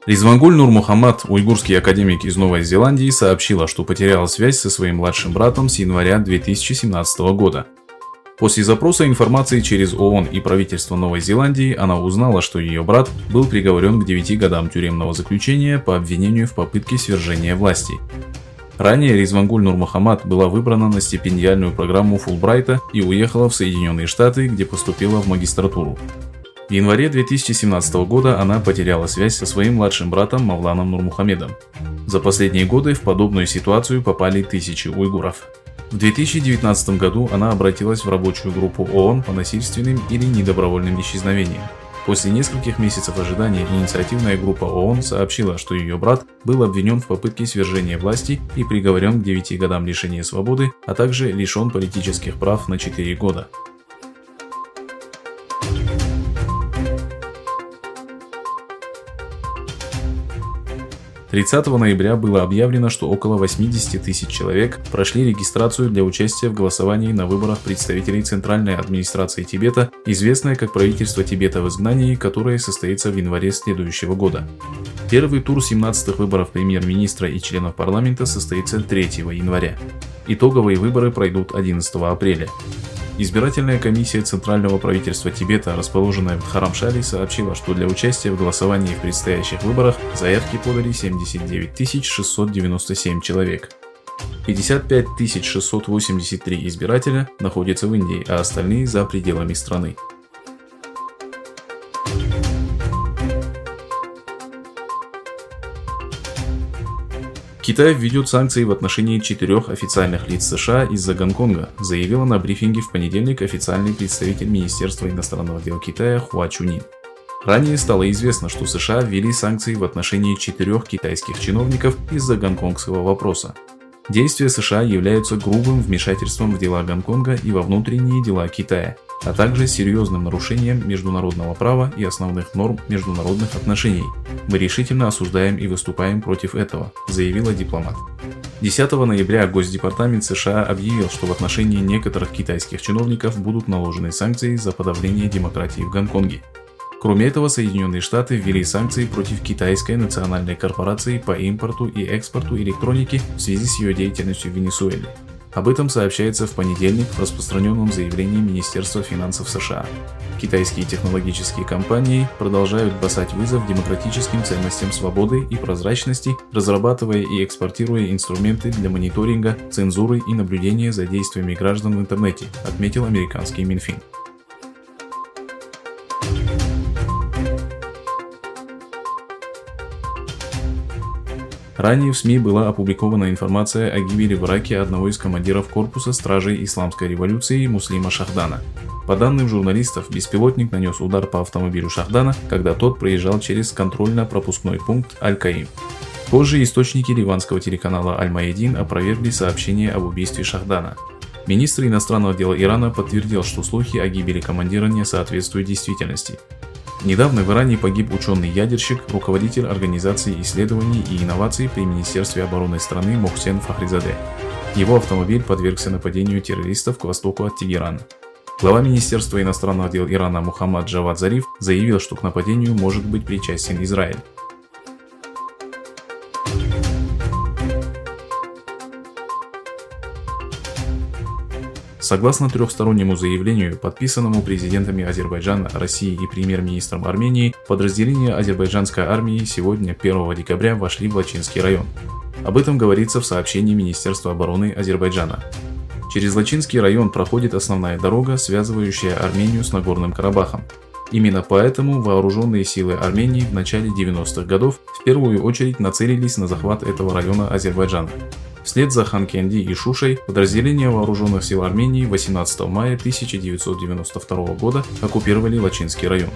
Ризвангуль Нурмухаммад, уйгурский академик из Новой Зеландии, сообщила, что потеряла связь со своим младшим братом с января 2017 года. После запроса информации через ООН и правительство Новой Зеландии, она узнала, что ее брат был приговорен к 9 годам тюремного заключения по обвинению в попытке свержения власти. Ранее Ризвангуль Нурмухаммад была выбрана на стипендиальную программу Фулбрайта и уехала в Соединенные Штаты, где поступила в магистратуру. В январе 2017 года она потеряла связь со своим младшим братом Мавланом Нурмухамедом. За последние годы в подобную ситуацию попали тысячи уйгуров. В 2019 году она обратилась в рабочую группу ООН по насильственным или недобровольным исчезновениям. После нескольких месяцев ожидания инициативная группа ООН сообщила, что ее брат был обвинен в попытке свержения власти и приговорен к 9 годам лишения свободы, а также лишен политических прав на 4 года. 30 ноября было объявлено, что около 80 тысяч человек прошли регистрацию для участия в голосовании на выборах представителей Центральной администрации Тибета, известное как правительство Тибета в изгнании, которое состоится в январе следующего года. Первый тур 17-х выборов премьер-министра и членов парламента состоится 3 января. Итоговые выборы пройдут 11 апреля. Избирательная комиссия Центрального правительства Тибета, расположенная в Дхарамшале, сообщила, что для участия в голосовании в предстоящих выборах заявки подали 79 697 человек. 55 683 избирателя находятся в Индии, а остальные за пределами страны. Китай введет санкции в отношении 4 официальных лиц США из-за Гонконга, заявила на брифинге в понедельник официальный представитель Министерства иностранных дел Китая Хуа Чунин. Ранее стало известно, что США ввели санкции в отношении 4 китайских чиновников из-за гонконгского вопроса. Действия США являются грубым вмешательством в дела Гонконга и во внутренние дела Китая, а также серьезным нарушением международного права и основных норм международных отношений. Мы решительно осуждаем и выступаем против этого, заявила дипломат. 10 ноября Госдепартамент США объявил, что в отношении некоторых китайских чиновников будут наложены санкции за подавление демократии в Гонконге. Кроме этого, Соединенные Штаты ввели санкции против Китайской национальной корпорации по импорту и экспорту электроники в связи с ее деятельностью в Венесуэле. Об этом сообщается в понедельник в распространенном заявлении Министерства финансов США. Китайские технологические компании продолжают бросать вызов демократическим ценностям свободы и прозрачности, разрабатывая и экспортируя инструменты для мониторинга, цензуры и наблюдения за действиями граждан в интернете, отметил американский Минфин. Ранее в СМИ была опубликована информация о гибели в Ираке одного из командиров корпуса стражей Исламской революции Муслима Шахдана. По данным журналистов, беспилотник нанес удар по автомобилю Шахдана, когда тот проезжал через контрольно-пропускной пункт Аль-Каим. Позже источники ливанского телеканала Аль-Маядин опровергли сообщение об убийстве Шахдана. Министр иностранных дел Ирана подтвердил, что слухи о гибели командира не соответствуют действительности. Недавно в Иране погиб ученый-ядерщик, руководитель Организации исследований и инноваций при Министерстве обороны страны Мохсен Фахризаде. Его автомобиль подвергся нападению террористов к востоку от Тегерана. Глава Министерства иностранных дел Ирана Мухаммад Джавад Зариф заявил, что к нападению может быть причастен Израиль. Согласно трехстороннему заявлению, подписанному президентами Азербайджана, России и премьер-министром Армении, подразделения азербайджанской армии сегодня, 1 декабря, вошли в Лачинский район. Об этом говорится в сообщении Министерства обороны Азербайджана. Через Лачинский район проходит основная дорога, связывающая Армению с Нагорным Карабахом. Именно поэтому вооруженные силы Армении в начале 90-х годов в первую очередь нацелились на захват этого района Азербайджана. Вслед за Ханкенди и Шушей подразделения вооруженных сил Армении 18 мая 1992 года оккупировали Лачинский район.